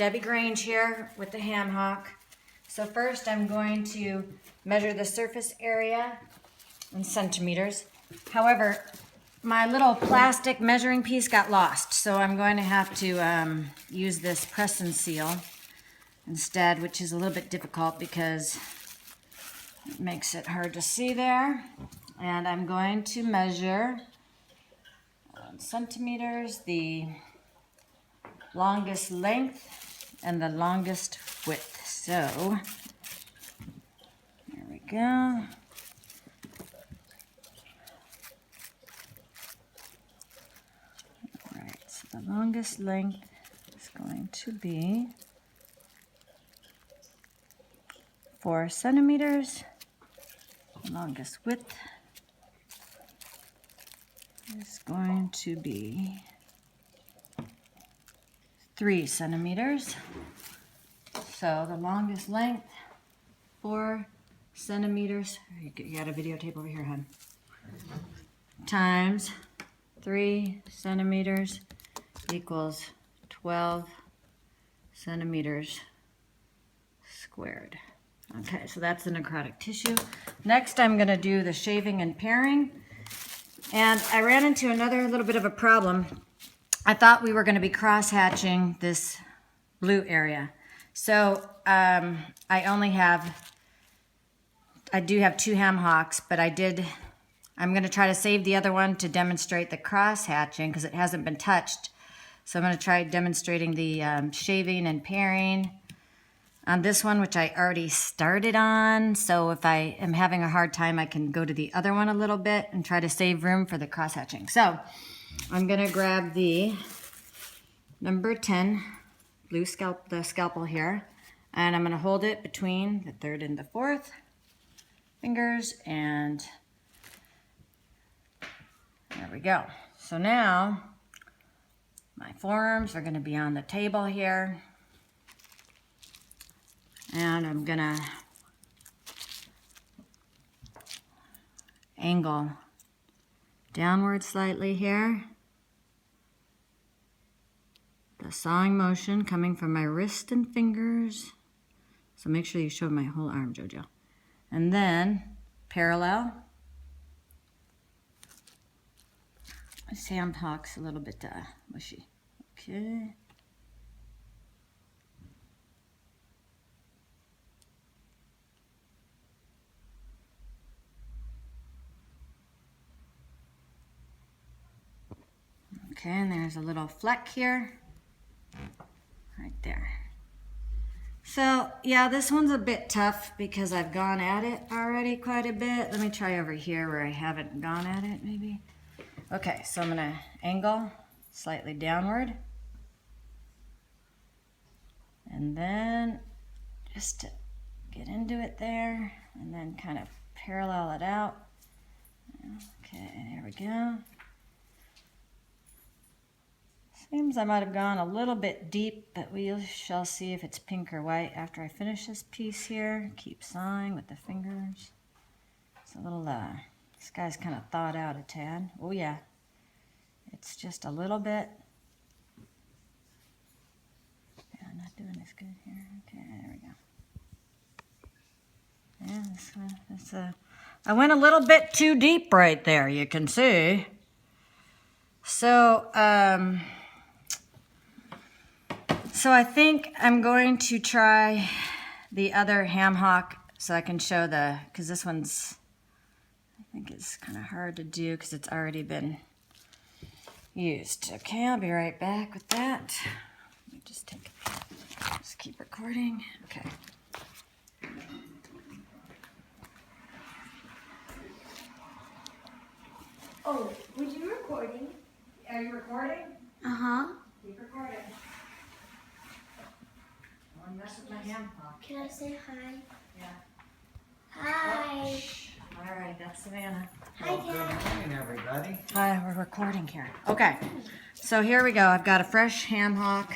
Debbie Grange here with the ham hock. So first I'm going to measure the surface area in centimeters. However, my little plastic measuring piece got lost, so I'm going to have to use this press and seal instead, which is a little bit difficult because it makes it hard to see there. And I'm going to measure centimeters, the longest length and the longest width. So there we go. All right, so the longest length is going to be 4 centimeters. The longest width is going to be 3 centimeters. So the longest length, 4 centimeters. You got a videotape over here, hon. Times 3 centimeters equals 12 centimeters squared. Okay, so that's the necrotic tissue. Next, I'm going to do the shaving and paring. And I ran into another little bit of a problem. I thought we were going to be cross-hatching this blue area. So I do have 2 ham hocks, but I'm going to try to save the other one to demonstrate the cross-hatching because it hasn't been touched. So I'm going to try demonstrating the shaving and paring on this one, which I already started on. So if I am having a hard time, I can go to the other one a little bit and try to save room for the cross-hatching. So I'm going to grab the number 10 blue scalpel here, and I'm going to hold it between the 3rd and the 4th fingers, and there we go. So now my forearms are going to be on the table here, and I'm going to angle downward slightly here. The sawing motion coming from my wrist and fingers. So make sure you show my whole arm, Jojo. And then parallel. My ham hock's a little bit mushy. Okay. Okay, and there's a little fleck here. Right there. So yeah, this one's a bit tough because I've gone at it already quite a bit. Let me try over here where I haven't gone at it maybe. Okay, so I'm gonna angle slightly downward. And then just to get into it there and then kind of parallel it out. Okay, there we go. Seems I might have gone a little bit deep, but we shall see if it's pink or white after I finish this piece here. Keep sawing with the fingers. It's a little, this guy's kind of thawed out a tad. Oh yeah, it's just a little bit. Yeah, I'm not doing this good here. Okay, there we go. Yeah, this one, I went a little bit too deep right there, you can see. So, So I think I'm going to try the other ham hock so I can show because this one's, I think it's kind of hard to do because it's already been used. Okay, I'll be right back with that. Let me just keep recording. Okay. Oh, were you recording? Are you recording? Uh-huh. Keep recording. Don't mess with my ham hock. Can I say hi? Yeah. Hi. All right, that's Savannah. Hi, Dad. Good morning, everybody. Hi, we're recording here. Okay, so here we go. I've got a fresh ham hock.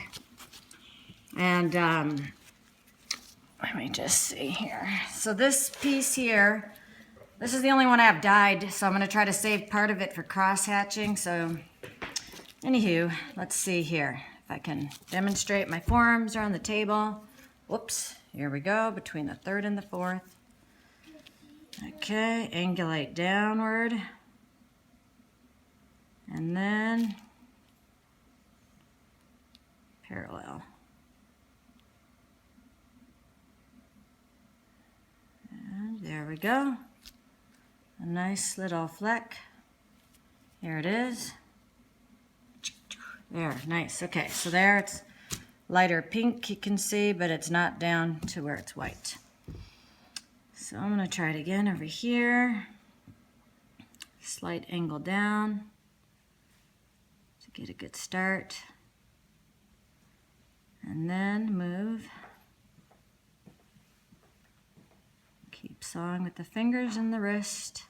And let me just see here. So this piece here, this is the only one I have dyed, so I'm going to try to save part of it for cross hatching. So anywho, let's see here. If I can demonstrate. My forearms are on the table. Whoops, here we go, between the third and the fourth. Okay, angulate downward. And then parallel. And there we go. A nice little fleck. Here it is. There, nice. Okay, so there it's lighter pink, you can see, but it's not down to where it's white. So I'm going to try it again over here. Slight angle down to get a good start. And then move. Keep sawing with the fingers and the wrist.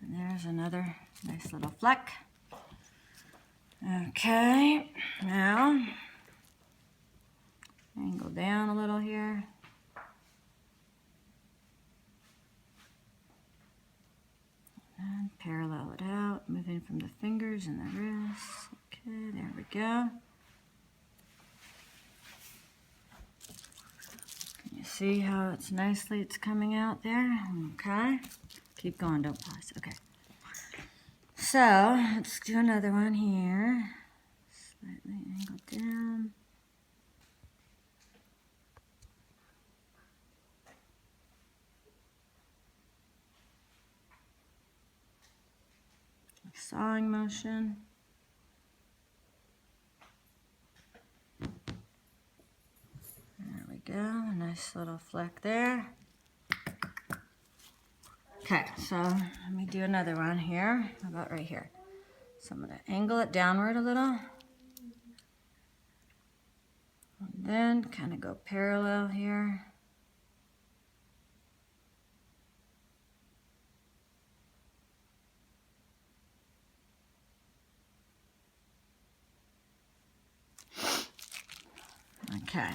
And there's another nice little fleck. Okay, now angle down a little here. And parallel it out, moving from the fingers and the wrists. Okay, there we go. Can you see how it's coming out there? Okay, keep going, don't pause. Okay. So, let's do another one here. Slightly angled down. Sawing motion. There we go, a nice little fleck there. Okay, so let me do another one here. How about right here? So I'm going to angle it downward a little. And then kind of go parallel here. Okay.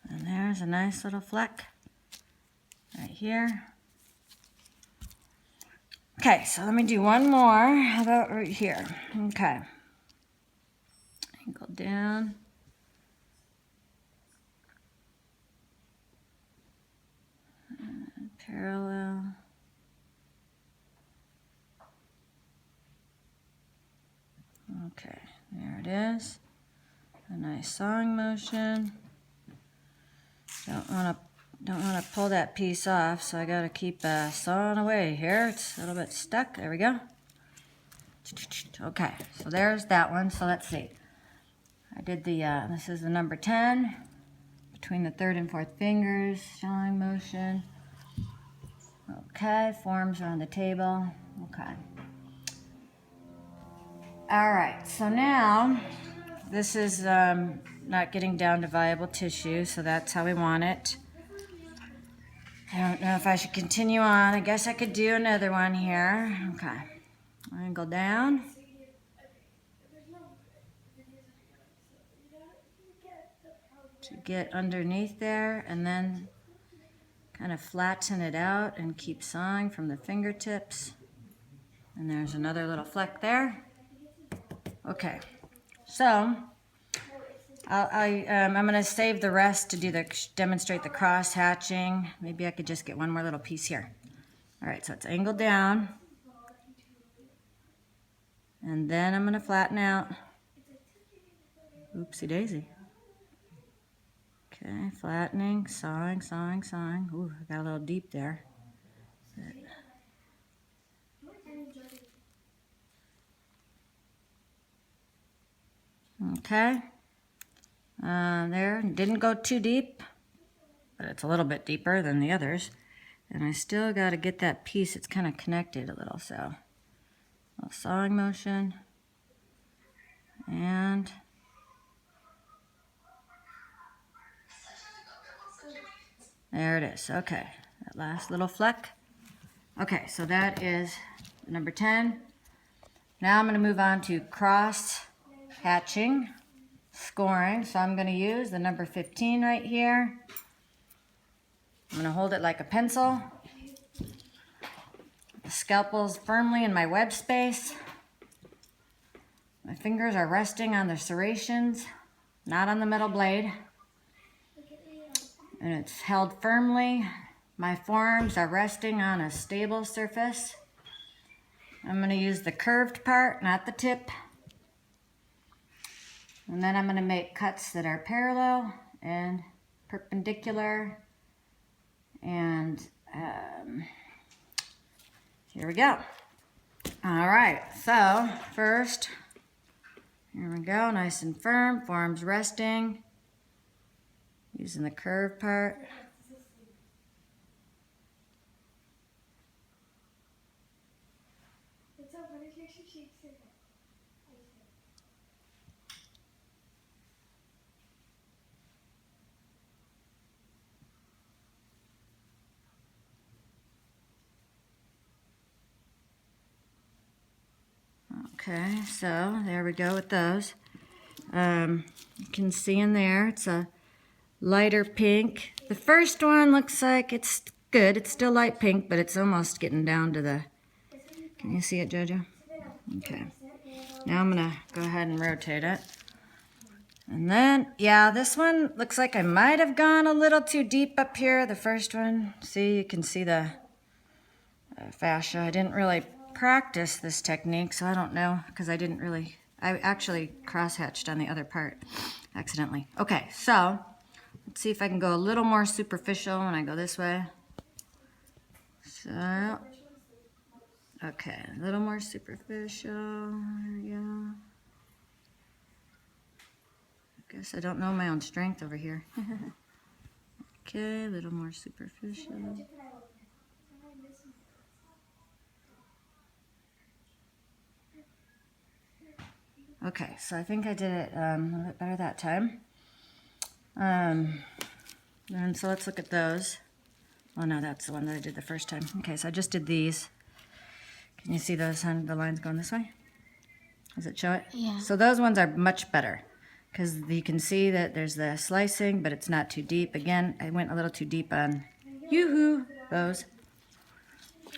And there's a nice little fleck right here. Okay, so let me do one more. How about right here? Okay. Angle down. And parallel. Okay, there it is. A nice sawing motion. Don't want to pull that piece off, so I got to keep sawing away here. It's a little bit stuck. There we go. Okay, so there's that one. So let's see. I did the, this is the number 10, between the third and fourth fingers, sawing motion. Okay, forms are on the table. Okay. All right, so now this is not getting down to viable tissue, so that's how we want it. I don't know if I should continue on. I guess I could do another one here. Okay. Angle down. To get underneath there, and then kind of flatten it out and keep sawing from the fingertips. And there's another little fleck there. Okay, so I'm going to save the rest to demonstrate the cross hatching. Maybe I could just get one more little piece here. All right, so it's angled down. And then I'm going to flatten out. Oopsie daisy. Okay, flattening, sawing, sawing, sawing. Ooh, I got a little deep there. Okay. There, didn't go too deep, but it's a little bit deeper than the others. And I still got to get that piece, it's kind of connected a little, so a little sawing motion. And there it is. Okay, that last little fleck. Okay, so that is number 10. Now I'm going to move on to cross hatching, scoring. So I'm going to use the number 15 right here. I'm going to hold it like a pencil. scalpel's firmly in my web space. My fingers are resting on the serrations, not on the metal blade. And it's held firmly. My forearms are resting on a stable surface. I'm going to use the curved part, not the tip. And then I'm going to make cuts that are parallel and perpendicular. And here we go. All right, so first, here we go, nice and firm, forearms resting. Using the curved part. Okay, so there we go with those. You can see in there, it's a lighter pink. The first one looks like it's good. It's still light pink, but it's almost getting down to the... Can you see it, Jojo? Okay. Now I'm going to go ahead and rotate it. And then, yeah, this one looks like I might have gone a little too deep up here. The first one, see, you can see the fascia. I didn't really practice this technique, so I don't know, because I actually cross-hatched on the other part accidentally. Okay, so let's see if I can go a little more superficial when I go this way. So, okay, a little more superficial. There we go. I guess I don't know my own strength over here. Okay, a little more superficial. Okay, so I think I did it a little bit better that time. And so let's look at those. Oh no, that's the one that I did the first time. Okay, so I just did these. Can you see those, the lines going this way? Does it show it? Yeah. So those ones are much better because you can see that there's the slicing, but it's not too deep. Again, I went a little too deep on those.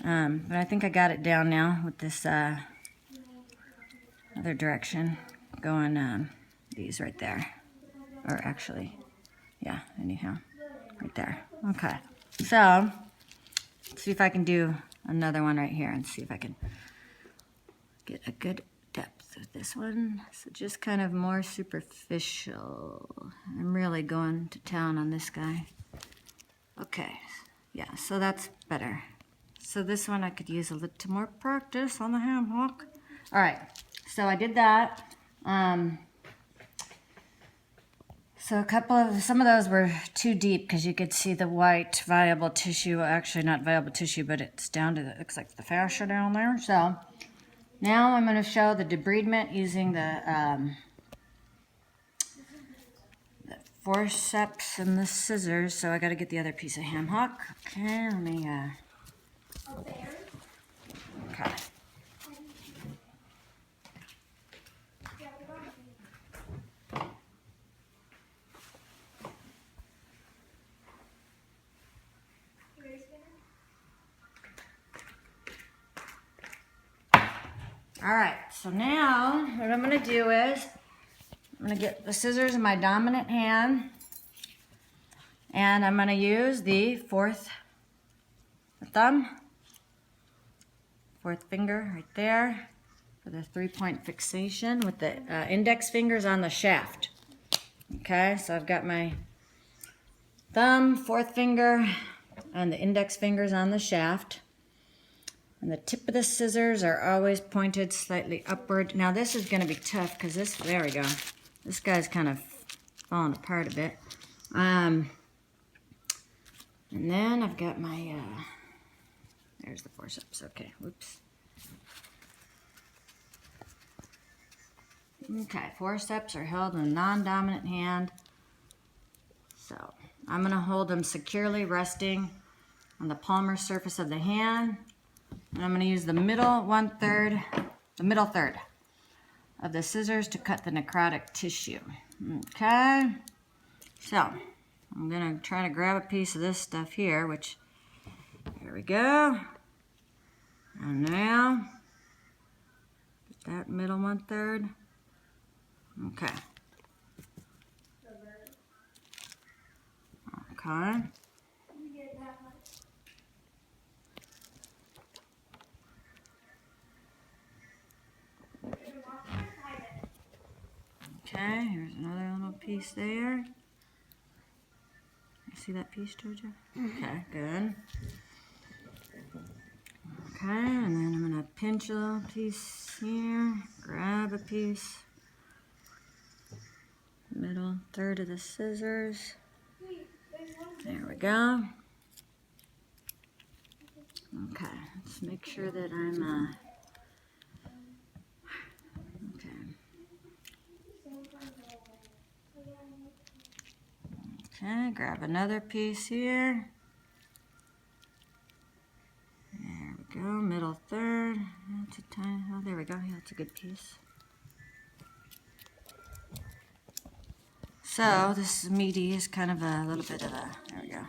But I think I got it down now with this other direction going these right there. Or actually, yeah, anyhow, right there. Okay, so let's see if I can do another one right here and see if I can get a good depth with this one. So just kind of more superficial. I'm really going to town on this guy. Okay, yeah, so that's better. So this one I could use a little more practice on the ham hook. All right, so I did that. So some of those were too deep because you could see the white viable tissue. Actually, not viable tissue, but it's down to it looks like the fascia down there. So now I'm going to show the debridement using the forceps and the scissors. So I got to get the other piece of ham hook. Okay, let me. Okay. All right, so now what I'm going to do is I'm going to get the scissors in my dominant hand, and I'm going to use the fourth finger right there for the 3-point fixation with the index fingers on the shaft. Okay, so I've got my thumb, fourth finger, and the index fingers on the shaft. And the tip of the scissors are always pointed slightly upward. Now this is going to be tough because there we go. This guy's kind of falling apart a bit. And then I've got my, there's the forceps. Okay, whoops. Okay, forceps are held in a non-dominant hand. So I'm going to hold them securely resting on the palmar surface of the hand. And I'm going to use the middle third of the scissors to cut the necrotic tissue. Okay, so I'm going to try to grab a piece of this stuff here, which, here we go. And now, get that middle 1/3. Okay. Okay. Okay, here's another little piece there. You see that piece, Georgia? Okay, good. Okay, and then I'm gonna pinch a little piece here, grab a piece, middle 1/3 of the scissors. There we go. Okay, let's make sure that I'm, okay. Okay, grab another piece here. There we go, middle 1/3. That's a tiny, oh, there we go, yeah, that's a good piece. So, this meaty is kind of a little bit of a, there we go.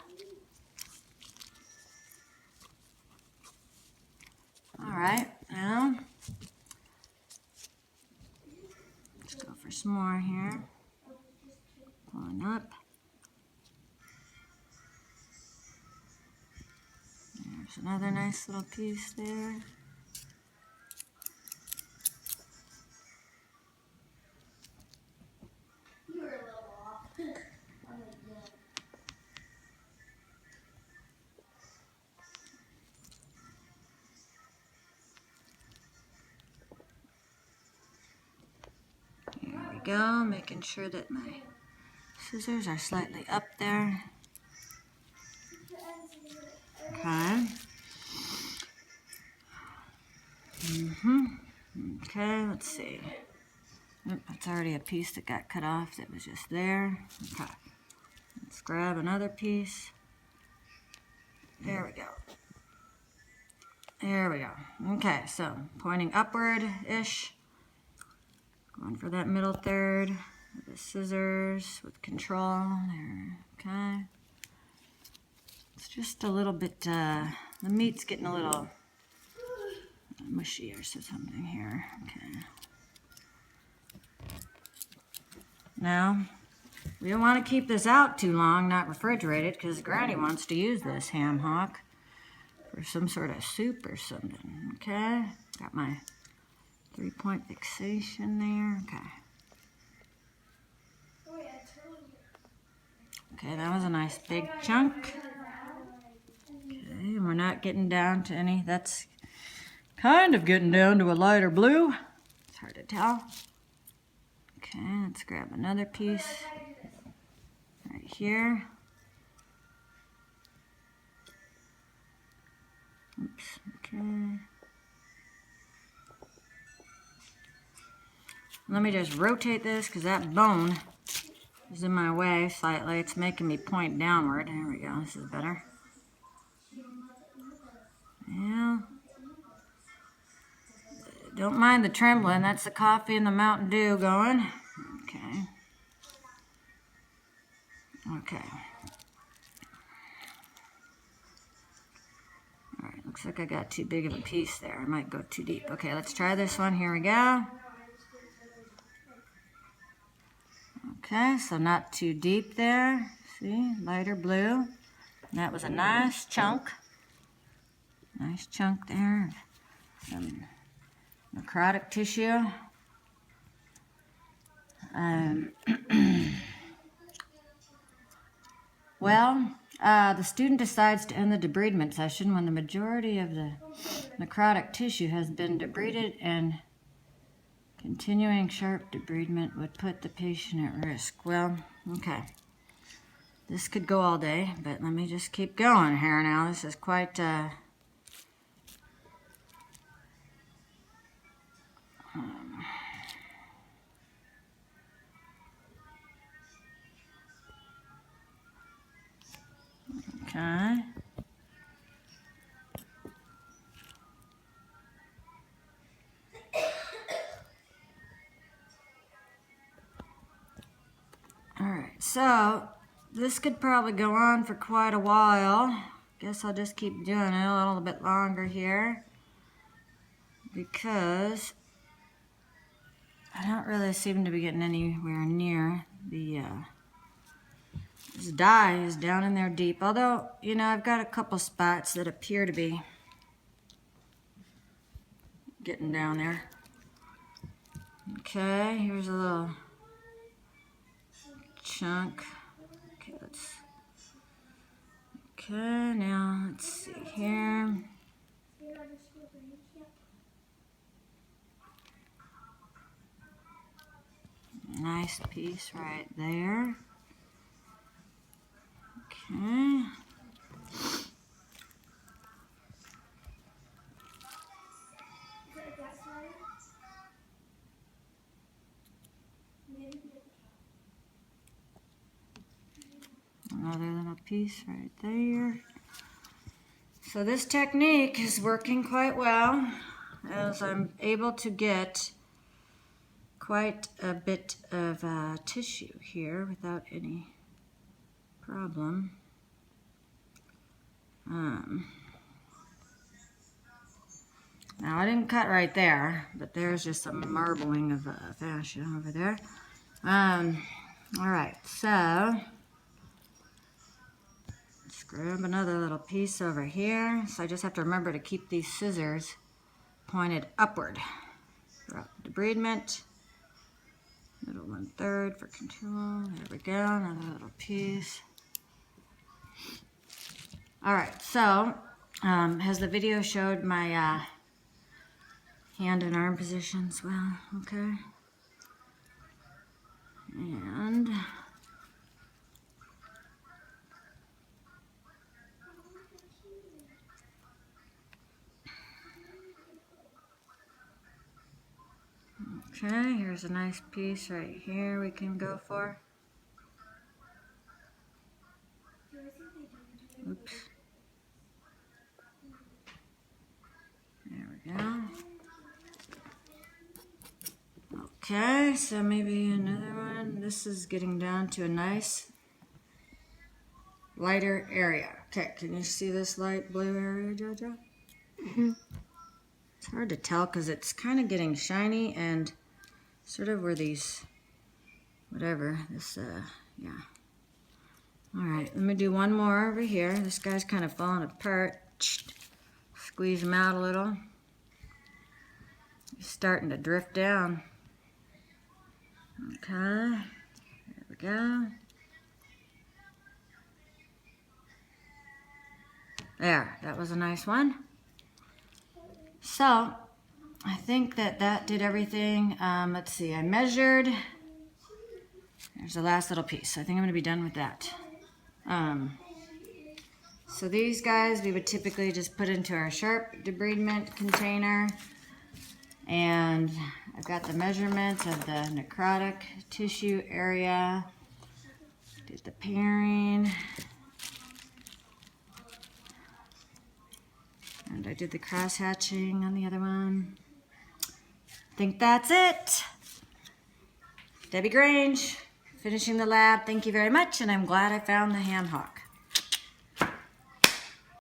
Alright, now, let's go for some more here. Pulling up. There's another nice little piece there. You were a little off. Here we go, making sure that my scissors are slightly up there. Okay. Okay, let's see. Oop, that's already a piece that got cut off that was just there. Okay. Let's grab another piece. There we go. There we go. Okay, so pointing upward-ish. Going for that middle 1/3 with the scissors with control. There. Okay. It's just a little bit, the meat's getting a little mushy or something here. Okay. Now, we don't want to keep this out too long, not refrigerate it, because Granny wants to use this ham hock for some sort of soup or something. Okay, got my 3-point fixation there. Okay. Okay, that was a nice big chunk. Okay, and we're not getting down to any, that's kind of getting down to a lighter blue. It's hard to tell. Okay, let's grab another piece right here. Oops, okay. Let me just rotate this because that bone is in my way slightly. It's making me point downward. There we go, this is better. Yeah. Don't mind the trembling, that's the coffee and the Mountain Dew going. Okay. Okay. Alright, looks like I got too big of a piece there. I might go too deep. Okay, let's try this one. Here we go. Okay, so not too deep there. See, lighter blue. And that was a nice chunk. Nice chunk there. Some necrotic tissue. Well, the student decides to end the debridement session when the majority of the necrotic tissue has been debrided, and continuing sharp debridement would put the patient at risk. Well, okay. This could go all day, but let me just keep going here now. This is quite... Okay. Alright, so this could probably go on for quite a while. Guess I'll just keep doing it a little bit longer here. because I don't really seem to be getting anywhere near the, this dye is down in there deep. Although, you know, I've got a couple spots that appear to be getting down there. Okay, here's a little chunk. Okay, now let's see here. Nice piece right there. Okay. Another little piece right there. So this technique is working quite well, as I'm able to get quite a bit of tissue here without any problem. Now I didn't cut right there, but there's just some marbling of fascia over there. All right, so let's grab another little piece over here. So I just have to remember to keep these scissors pointed upward. For debridement. Middle 1/3 for control. There we go, another little piece. All right, so has the video showed my hand and arm positions well? Okay. And okay, here's a nice piece right here we can go for. Oops. There we go. Okay, so maybe another one. This is getting down to a nice lighter area. Okay, can you see this light blue area, Jojo? Mm-hmm. It's hard to tell because it's kind of getting shiny and sort of where these, whatever, this, yeah. All right, let me do one more over here. This guy's kind of falling apart. Squeeze him out a little. He's starting to drift down. Okay, there we go. There, that was a nice one. So, I think that did everything. Let's see, I measured. There's the last little piece. I think I'm going to be done with that. So these guys we would typically just put into our sharp debridement container. And I've got the measurements of the necrotic tissue area. Did the pairing. And I did the cross hatching on the other one. I think that's it. Debbie Grange, finishing the lab. Thank you very much, and I'm glad I found the ham hock.